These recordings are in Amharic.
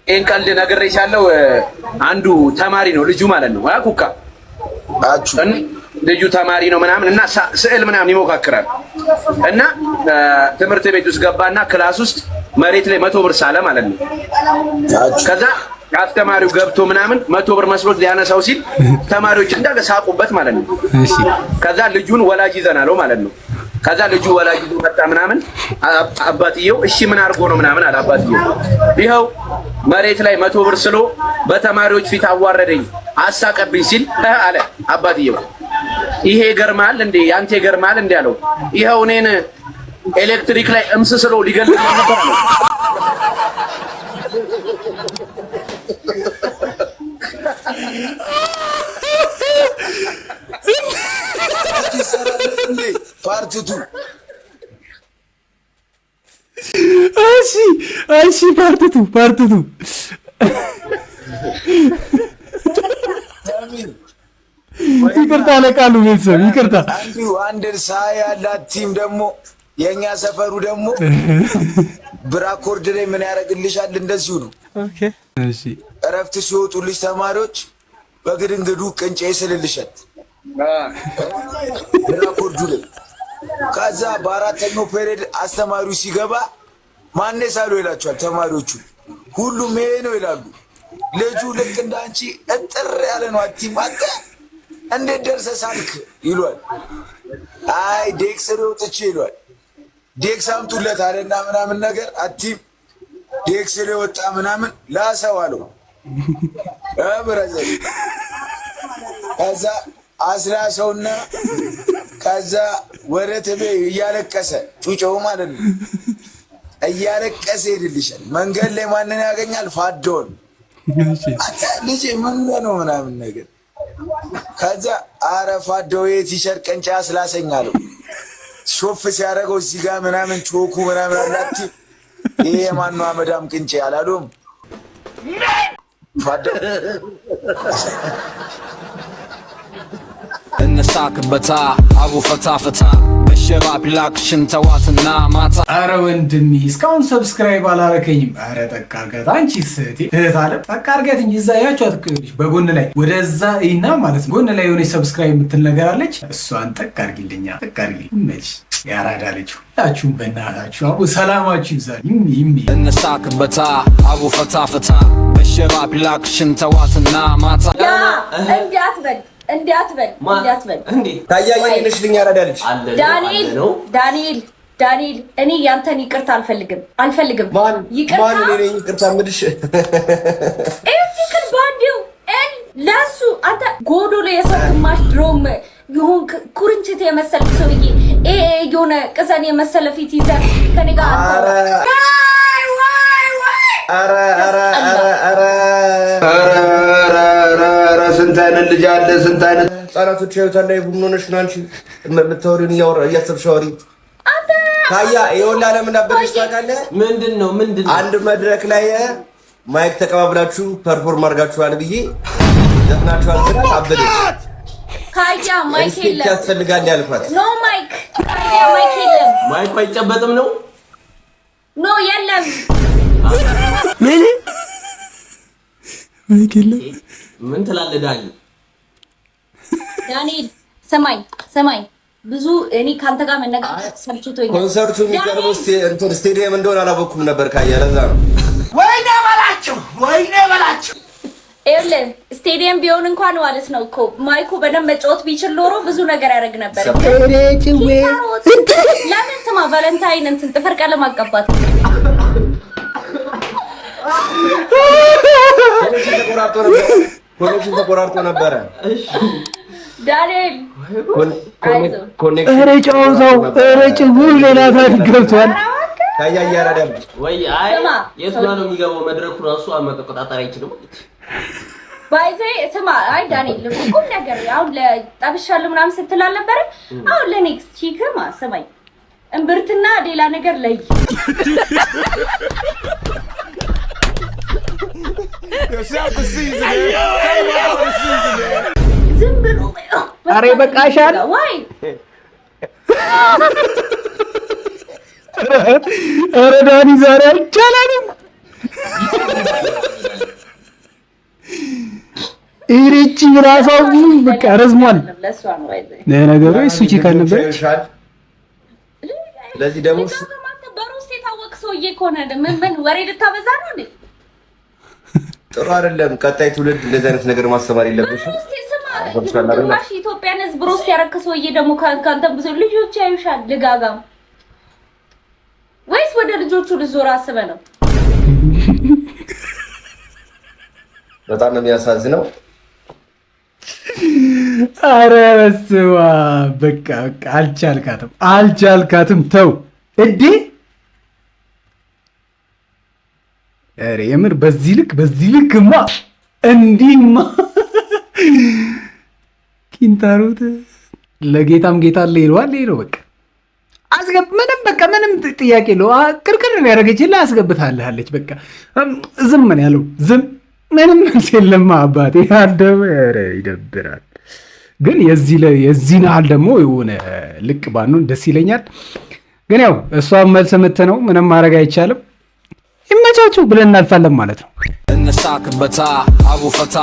ይሄን ቀልድ ነግሬሻለሁ። አንዱ ተማሪ ነው ልጁ ማለት ነው። ኩካ ልጁ ተማሪ ነው ምናምን እና ስዕል ምናምን ይሞካክራል እና ትምህርት ቤት ውስጥ ገባና ክላስ ውስጥ መሬት ላይ 100 ብር ሳለ ማለት ነው። ከዛ አስተማሪው ገብቶ ምናምን 100 ብር መስሎት ሊያነሳው ሲል ተማሪዎች እንዳለ ሳቁበት ማለት ነው። ከዛ ልጁን ወላጅ ይዘናለው ማለት ነው። ከዛ ልጁ ወላጅ ይዞ መጣ ምናምን አባትየው እሺ ምን አድርጎ ነው ምናምን አለ አባትየው። ይኸው መሬት ላይ 100 ብር ስሎ በተማሪዎች ፊት አዋረደኝ አሳቀብኝ ሲል አለ አባትየው። ይሄ ገርማል እንዴ ያንተ ገርማል እንዴ አለው። ይኸው እኔን ኤሌክትሪክ ላይ እምስስሎ ሊገልጽ ነበር ነው። ፓርቲቱ እሺ ፓርቲቱ ይቅርታ ለቃሉ ቤተሰብ ይቅርታ። አንድ ሳይ ያላት ቲም ደግሞ የኛ ሰፈሩ ደግሞ ብራኮርድ ላይ ምን ያደርግልሻል? እንደዚሁ ነው። ኦኬ እሺ። እረፍት ሲወጡልሽ ተማሪዎች በግድንግዱ ቅንጬ ይስልልሻል ብራኮርዱ ላይ። ከዛ በአራተኛው ፔሪድ አስተማሪው ሲገባ ማን ሳሉ ይላቸዋል ተማሪዎቹ። ሁሉም ይሄ ነው ይላሉ። ልጁ ልክ እንዳንቺ እጥር ያለ ነው። አቲም አንተ እንዴት ደርሰህ ሳልክ ይሏል። አይ ዴክስ ወጥቼ ይሏል። ዴክስ አምጡለት አለና ምናምን ነገር አቲም ዴክስ ወጣ ምናምን ላሰው አለው ብራዘር። ከዛ አስላሰውና ከዛ ወደ ትቤ እያለቀሰ ጩጨው ማለት ነው እያለቀሰ ይድልሻል። መንገድ ላይ ማንን ያገኛል? ፋዶን አታ ልጅ ምን ነው ምናምን ነገር። ከዛ አረ ፋዶው የቲሸርት ቀንጫ አስላሰኛለሁ ሾፍ ሲያደርገው እዚህ ጋር ምናምን ቾኩ ምናምን አላቲ ይሄ ማነው አመዳም ቅንጬ አላሉም ፋዶ እንሳክበታ አቡ ፈታ በሸባ ቢላክሽን ተዋትና ማታ። አረ ወንድሜ እስካሁን ሰብስክራይብ አላረከኝም። አረ ጠቅ አድርጋት አንቺ እህት አለ ጠቅ አድርጋት እንጂ እዛ ያችሁ አትቀይልሽ። በጎን ላይ ወደዛ እና ማለት ነው ጎን ላይ የሆነች ሰብስክራይብ የምትል ነገር አለች። እሷን ጠቅ አድርጊልኛ ጠቅ አድርጊልኝ መች ያራዳ ልጅ ሁላችሁም በእናታችሁ አቡ ሰላማችሁ ይብዛል። እንሳክበታ አቡ ፈታ በሸባ ቢላክሽን ተዋትና ማታ። እንዲያትበል እንዴ ታያየልሽ ልኛ አራዳልሽ ዳንኤል እኔ ያንተን ይቅርታ አልፈልግም። ይቅርታ ምድሽ ኤፍቲክል ባንዲው ለሱ አንተ ጎዶሎ የሰው ግማሽ ድሮም ይሁን ኩርንችት የመሰለ ሰውዬ የሆነ ቅዘን የመሰለ ፊት ይዘህ ከኔ ጋር ስንት አይነት ልጅ አለ? ስንት አይነት ህጻናቶች ያዩታል ላይ ቡኖነሽ ነው አንቺ የምታወሪውን እያሰብሽ አውሪ። ታያ ይኸውልህ ለምን አበደሽ ታውቃለህ? ምንድነው አንድ መድረክ ላይ ማይክ ተቀባብላችሁ ፐርፎርም አድርጋችኋል ብዬ ዘፍናችኋል ስላት አበደች። ካያ ማይክ የለም ያስፈልጋል ያልኳት ኖ ማይክ ካያ ማይክ የለም። ማይክ አይጨበጥም ነው ኖ የለም ምን ማይክ የለም። ምን ትላለህ ዳንኤል? ሰማይ ብዙ እኔ ካንተ ጋር መነጋገር ሰልችቶኛል። ኮንሰርቱ የሚቀርበው እንትን ስቴዲየም እንደሆነ አላወኩም ነበር። ካያ ለዛ ነው። ወይኔ በላቸው ኤርለን ስቴዲየም ቢሆን እንኳን ማለት ነው እኮ ማይኩ በደንብ መጫወት ቢችል ኖሮ ብዙ ነገር ያደርግ ነበር። ለምን ስማ ቫለንታይን እንትን ጥፍር ቀለም አቀባት ኮኔክሽን ተቆራርጦ ነበረ። ዳንኤል ኧረ ጨዋታው ኧረ ጭውው ሌላ ታሪክ ገብቷል። ታያ ያራዳም ወይ አይ የቱ ጋር ነው የሚገባው? መድረኩ ራሱ መቆጣጠር አይችልም። ባይዜ ስማ አይ ዳንኤል ቁም ነገር አሁን ለጣብሻለሁ ምናምን ስትል አልነበረ? አሁን ለኔክስት ቺክማ ሰማይ እምብርትና ሌላ ነገር ለይ ዝም ብሎ ኧረ በቃሻል። ወይ ኧረ ዳኒ ዛሬ አይቻላልም። እሪቺ ራሷ በቃ ረዝሟል። ነገሩ እሱ ቺካን ነበር። ለዚህ ደግሞ በሩስት የታወቅ ሰውዬ ከሆነ ምን ወሬ ልታበዛ ነው እንዴ? ጥሩ አይደለም። ቀጣይ ትውልድ እንደዚህ አይነት ነገር ማስተማር የለብሽም። ግማሽ ኢትዮጵያን ህዝብ ሮስት ያረከ ሰውዬ ደግሞ ካንተ ብዙ ልጆች ያዩሻል። ልጋጋም ወይስ ወደ ልጆቹ ልዞር አስበህ ነው? በጣም ነው የሚያሳዝነው። አረ በስመ አብ በቃ አልቻልካትም። ተው እዴ አረ የምር በዚህ ልክማ እንዲህማ ኪንታሮት ለጌታም ጌታ አለ ይለዋል። በቃ ምንም ጥያቄ የለው። ቅርቅር ያደረገችልህ አስገብታለች። በቃ ዝም ነው ያለው። ዝም ምንም መልስ የለም። አባቴ አደበ። ኧረ ይደብራል። ግን የዚህን ያህል ደግሞ የሆነ ልቅ ባንሆን ደስ ይለኛል። ግን ያው እሷን መልስ ምት ነው፣ ምንም ማድረግ አይቻልም። ይመቻችሁ ብለን እናልፋለን ማለት ነው። እንሳክበታ አቡ ፈታ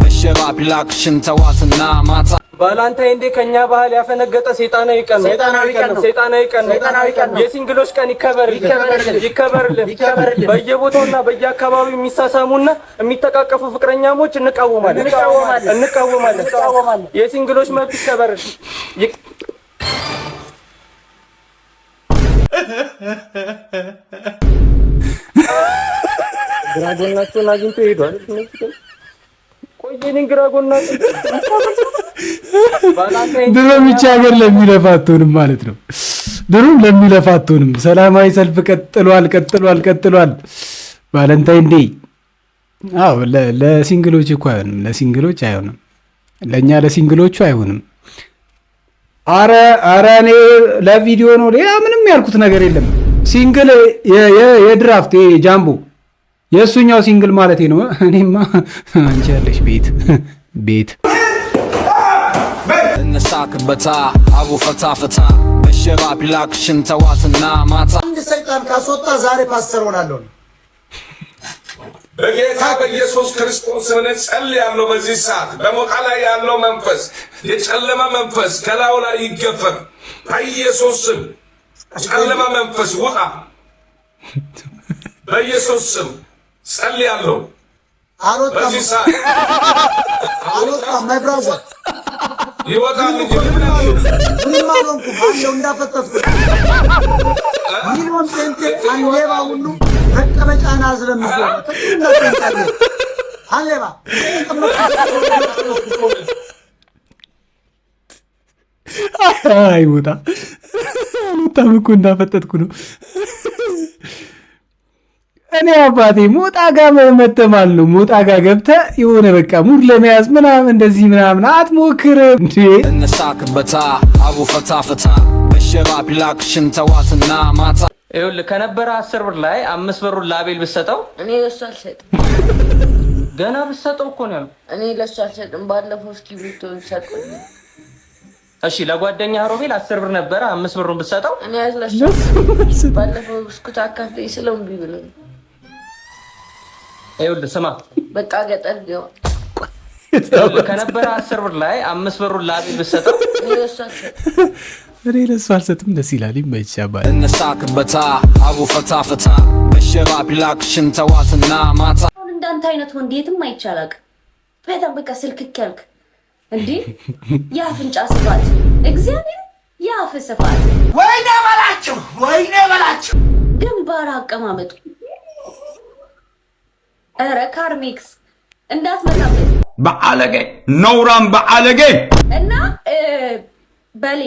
በሸባብ ላክሽን ተዋትና ማታ ቫላንታይን ዴይ ከኛ ባህል ያፈነገጠ ሰይጣናዊ ቀን ነው። የሲንግሎች ቀን ይከበርልን። በየቦታውና በየአካባቢው የሚሳሳሙና የሚተቃቀፉ ፍቅረኛሞች እንቃወማለን። የሲንግሎች መብት ይከበርልን። ግራጎናቸውን አግኝቶ ሄዷል። ቆየኔን ግራጎናቸው ድሮም ይህች ሀገር ለሚለፋቶንም ማለት ነው። ድሮም ለሚለፋቶንም ሰላማዊ ሰልፍ ቀጥሏል። ቫለንታይን ዴይ አዎ፣ ለሲንግሎች እኮ አይሆንም። ለሲንግሎች አይሆንም። ለእኛ ለሲንግሎቹ አይሆንም። አረ እኔ ለቪዲዮ ነው፣ ሌላ ምንም ያልኩት ነገር የለም። ሲንግል የድራፍት ጃምቦ የእሱኛው ሲንግል ማለት ነው። እኔማ አንቺ ያለሽ ቤት እንሳክበታ አቡ ፈታ በሸባብ ላክሽን ተዋትና ማታ አንድ ሰይጣን ካስወጣ ዛሬ ፓስተር ሆናለሁ። በጌታ በኢየሱስ ክርስቶስ ስም ጸልያለሁ። በዚህ ሰዓት በሞቃ ላይ ያለው መንፈስ፣ የጨለማ መንፈስ ከላዩ ላይ ይገፈፍ። በኢየሱስ ስም ጨለማ መንፈስ ውጣ። በኢየሱስ ስም ጸልያለሁ። በዚህ ሰዓት አልወጣም። ማይ ብራዘር ይወጣል እንጂ ምንም አልሆንኩም። አለው እንዳፈጠጥኩ ሚሊዮን ሴንቴ አንሌባ ሁሉ መቀመጫን አዝለምዞ አንሌባ አይወጣ ታምኩ እንዳፈጠጥኩ ነው። እኔ አባቴ ሞጣ ጋር መተማል ነው። ሞጣ ጋር ገብተህ የሆነ በቃ ሙድ ለመያዝ ምናምን እንደዚህ ምናምን አትሞክር እንዴ። እንሳክበታ አቡ ፈታ በሸባብ ላክሽን ተዋትና ማታ ይኸውልህ ከነበረ 10 ብር ላይ 5 ብሩን ላቤል ብትሰጠው እኔ ለሱ አልሰጥም። ገና ብትሰጠው እኮ ነው ያልኩት። እኔ ለሱ አልሰጥም። ባለፈው እስክሪብቶ ሰጠኝ። እሺ ለጓደኛ ሮቤል 10 ብር ነበረ 5 ብሩን ብትሰጠው እኔ ለሱ ባለፈው ብስኩት አካፍለኝ ስለው እምቢ ብሎኝ። ይኸውልህ ስማ በቃ ገጠር ገባ። ከነበረ 10 ብር ላይ 5 ብሩን ላቤል ብትሰጠው እኔ ለሱ አልሰጥም። ደስ ይላል። ይመቻባል። እንሳክበታ አቡ ፈታ በሸባብ ላክሽን ተዋትና ማታ እንዳንተ አይነት ወንድ የትም አይቻላል። በጣም በቃ ስልክክ ያልክ እንዴ! የአፍንጫ ስፋት እግዚአብሔር የአፍ ስፋት ወይኔ በላችሁ ግንባር አቀማመጡ ኧረ ካርሜክስ እንዳትመጣበት በአለጌ ነውራም በአለጌ እና በሌ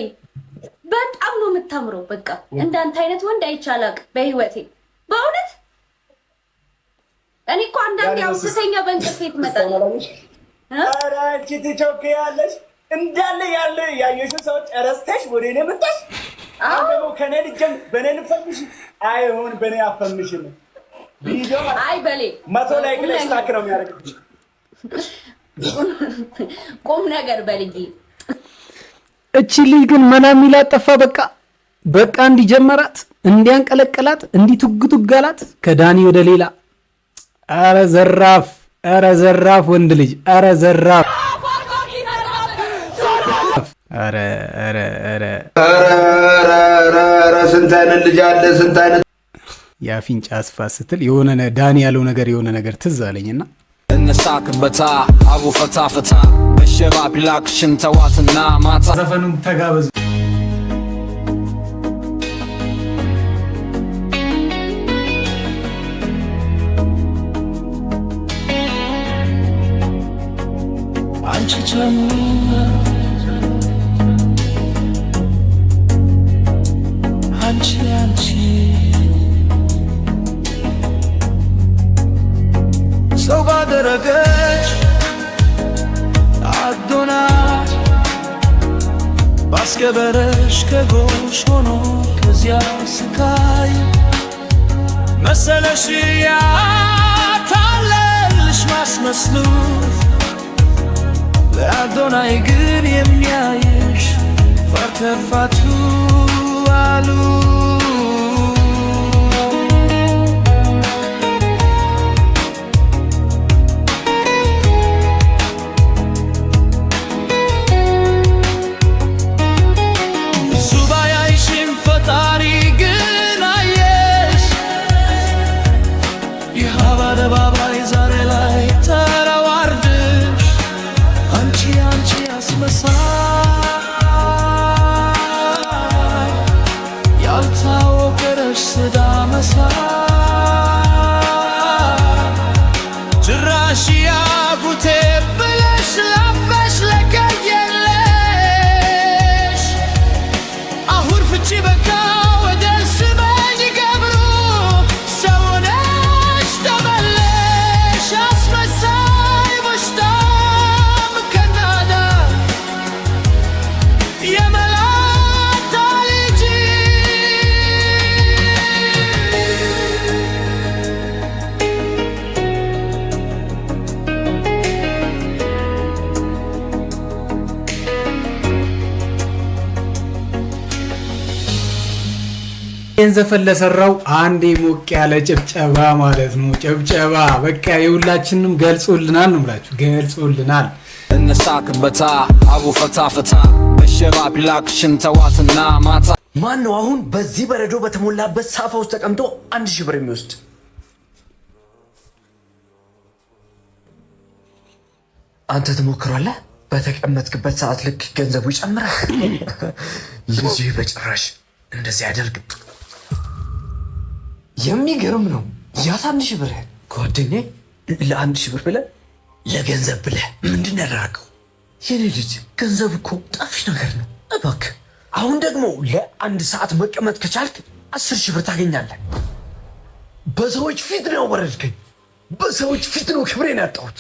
በጣም ነው የምታምረው። በቃ እንዳንተ አይነት ወንድ አይቻላል በህይወቴ በእውነት። እኔ እኮ አንዳንዴ አውስተኛ በእንቅልፌ ትመጣለች። ኧረ አንቺ ትቾክያለሽ እንዳለ ያለ ያየሽው ሰዎች ረስተሽ ወደ እኔ መጣሽ። አሁን ከኔ ልጅም በኔ ልፈምሽ አይሆን በኔ አፈምሽም ቪዲዮ አይ በሌ መቶ ላይ ክለሽ ታክ ነው የሚያደርግሽ። ቁም ነገር በልጂ እቺ ልጅ ግን መና የሚላት ጠፋ። በቃ እንዲጀመራት እንዲያንቀለቀላት እንዲቱግቱጋላት ከዳኒ ወደ ሌላ። አረ ዘራፍ ኧረ ዘራፍ ወንድ ልጅ ኧረ ዘራፍ ኧረ ኧረ ኧረ ኧረ ስንት አይነት ልጅ አለ ስንት አይነት የአፍንጫ አስፋ ስትል የሆነ ዳኒ ያለው ነገር የሆነ ነገር ትዝ አለኝና እንሳክበታ አቡ ፈታ ፈታ በሸባብ ላክሽን ተዋትና ማታ ዘፈኑን ተጋበዙ። አንቺ ሰው ባደረገች አዶናይ ባስገበረሽ ከጎሽ ሆኖ ከዚያ ስቃይ መሰለሽ ያታለልሽ ማስመስሉ ለአዶናይ ግን የሚያይሽ ፈርተፋቱ አሉ አደባባይ ዛሬ ላይ ተረዋርድሽ አንቺ አስመሳይ ያልታወቀሽ ስዳ መሳይ ጭራሽ ያጉቴ ብለሽ ላፈሽ ለቀየለሽ አሁን ፍቺ በቃ ወደ ስበኝ ገብሩ ሰውነሽ ተመለሽ አስመሳይ በሽታም ከናዳ የመላታ ልጅ ይህን ዘፈን ለሰራው አንዴ ሞቅ ያለ ጭብጨባ ማለት ነው። ጭብጨባ በቃ የሁላችንም ገልጾልናል ነው ብላችሁ ገልጾልናል። እንሳክበታ አቡ ፈታ ፈታ በሸባብ ላክሽን ተዋትና ማታ ማን ነው አሁን በዚህ በረዶ በተሞላበት ሳፋ ውስጥ ተቀምጦ 1000 ብር የሚወስድ? አንተ ትሞክራለህ። በተቀመጥክበት ሰዓት ልክ ገንዘቡ ይጨምራል። ልጅ በጭራሽ እንደዚህ አያደርግም። የሚገርም ነው። ያት 1000 ብር ጓደኛዬ ለ1000 ብር ብለህ ለገንዘብ ብለህ ምንድን ያደረገው? የኔ ልጅ ገንዘብ እኮ ጠፊ ነገር ነው። እባክህ አሁን ደግሞ ለ1 ሰዓት መቀመጥ ከቻልክ 10,000 ብር ታገኛለህ። በሰዎች ፊት ነው ወረድከኝ። በሰዎች ፊት ነው ክብሬን ያጣሁት።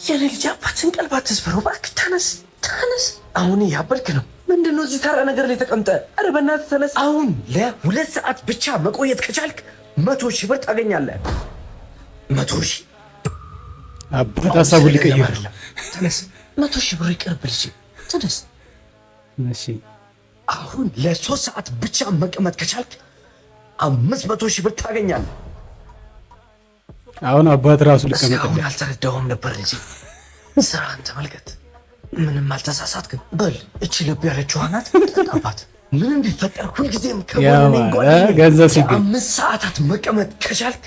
የኔ ልጅ አባትን ቀልብ አትስበረው እባክህ። ተነስ ተነስ። አሁን ያበልክ ነው። ምንድነው እዚህ ተራ ነገር ላይ ተቀምጠ? ኧረ በእናትህ ተነስ። አሁን ለ2 ሰዓት ብቻ መቆየት ከቻልክ 100,000 ብር ታገኛለህ። 100,000 አባት ሀሳቡ ሊቀይር። ተነስ 100,000 ብር ይቀርብልሽ። ተነስ። እሺ አሁን ለ3 ሰዓት ብቻ መቀመጥ ከቻልክ 500,000 ብር ታገኛለህ። አሁን አባት ራሱ ሊቀመጥ አሁን አልተረዳሁም ነበር ልጅ። ስራን ተመልከት። ምንም አልተሳሳትክም። በል እቺ ልብ ያለችው ናት። አባት ምንም ቢፈጠር ሁልጊዜም ከጎኔ ገንዘብ ሲገኝ 5 ሰዓታት መቀመጥ ከቻልክ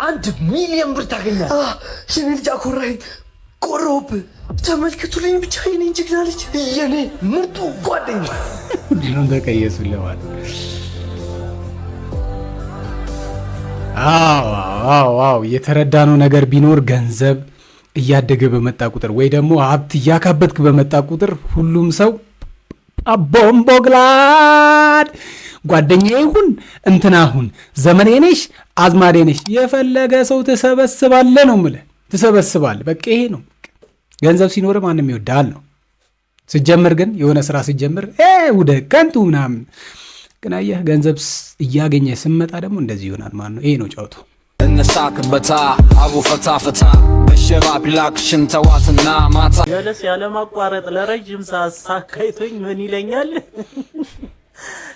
1 ሚሊዮን ብር ታገኛለህ። የኔ ልጅ አኮራኝ። ቆሮብህ። ተመልከቱልኝ ብቻ የኔ ጀግና ልጅ፣ የኔ ምርጡ ጓደኛ። ምንም ተቀየሱልህ ማለት አዎ የተረዳነው ነገር ቢኖር ገንዘብ እያደገ በመጣ ቁጥር ወይ ደግሞ ሀብት እያካበትክ በመጣ ቁጥር ሁሉም ሰው አቦምቦግላድ ጓደኛዬ ይሁን እንትና ሁን ዘመኔ ነሽ አዝማዴ ነሽ የፈለገ ሰው ትሰበስባለህ ነው የምልህ። ትሰበስባለህ። በቃ ይሄ ነው። ገንዘብ ሲኖር ማንም ይወዳል ነው። ሲጀምር ግን የሆነ ስራ ሲጀምር ውደ ከንቱ ምናምን ግን አየህ ገንዘብ እያገኘ ስመጣ ደግሞ እንደዚህ ይሆናል ማለት ነው። ይሄ ነው ጫውታው። እንሳክበታ አቡ ፈታ ፈታ በሸባብ ላክሽን ተዋትና ማታ ጀለስ ያለማቋረጥ ለረጅም ሰዓት ሳካይቶኝ ምን ይለኛል?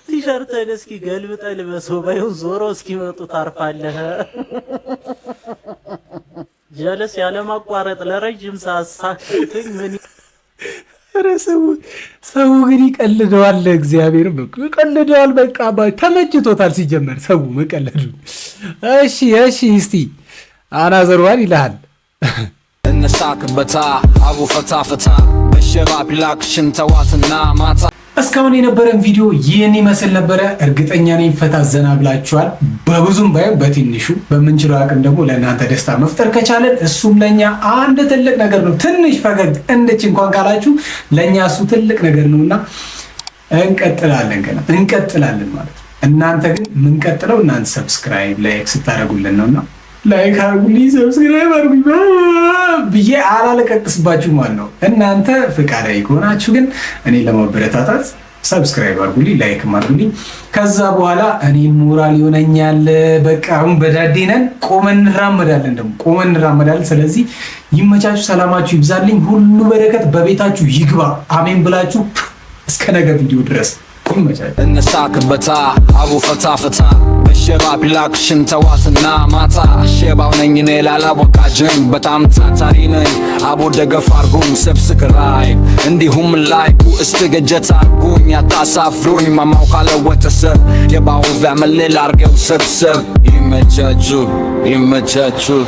ቲሸርትህን እስኪ ገልብጠህ ልበሰው ባይሆን ዞሮ እስኪመጡ ታርፋለህ። ጀለስ ያለ ማቋረጥ ለረጅም ሰዓት ሳካይቶኝ ምን ኧረ ሰው ግን ይቀልደዋል። እግዚአብሔር ይቀልደዋል። በቃ ተመችቶታል ሲጀመር ሰው መቀለዱ። እሺ እስቲ አናዘርዋን ይልሃል። እንሳክበታ አቡ ፈታ ፈታ በሸባብ ላክሽን ተዋትና ማታ። እስካሁን የነበረን ቪዲዮ ይህን ይመስል ነበረ። እርግጠኛ ነኝ ፈታ ዘና ብላችኋል። በብዙም ባይሆን በትንሹ በምንችለው አቅም ደግሞ ለእናንተ ደስታ መፍጠር ከቻለን እሱም ለእኛ አንድ ትልቅ ነገር ነው። ትንሽ ፈገግ እንደች እንኳን ካላችሁ ለእኛ እሱ ትልቅ ነገር ነውና እንቀጥላለን ማለት ነው። እናንተ ግን የምንቀጥለው እናንተ ሰብስክራይብ ላይክ ስታደርጉልን ነውና ላይክ አድርጉልኝ፣ ሰብስክራይብ አድርጉኝ ብዬ አላለቀቅስባችሁ ማለት ነው። እናንተ ፈቃዳዊ ከሆናችሁ ግን እኔ ለማበረታታት ሰብስክራይብ አድርጉልኝ፣ ላይክ አድርጉልኝ። ከዛ በኋላ እኔ ሞራል ይሆነኛል። በቃ አሁን በዳዴ ነን፣ ቆመን እንራመዳለን። ስለዚህ ይመቻችሁ፣ ሰላማችሁ ይብዛልኝ፣ ሁሉ በረከት በቤታችሁ ይግባ። አሜን ብላችሁ እስከ ነገ ቪዲዮ ድረስ ይመቻችሁ። እንሳክበታ አቡ ፈታ ፈታ በሸባብ ላክሽን ተዋትና ማታ። ሸባው ነኝ እኔ ላላወቃጅን በጣም ታታሪ ነኝ። አቦ ደገፍ አርጉኝ ሰብስክራይብ እንዲሁም ላይኩ እስትገጀት አርጉኝ አታሳፍሩኝ። ማማው ካለ ወተሰብ የባው ፋሚሊ ላርገው ሰብሰብ። ይመቻችሁ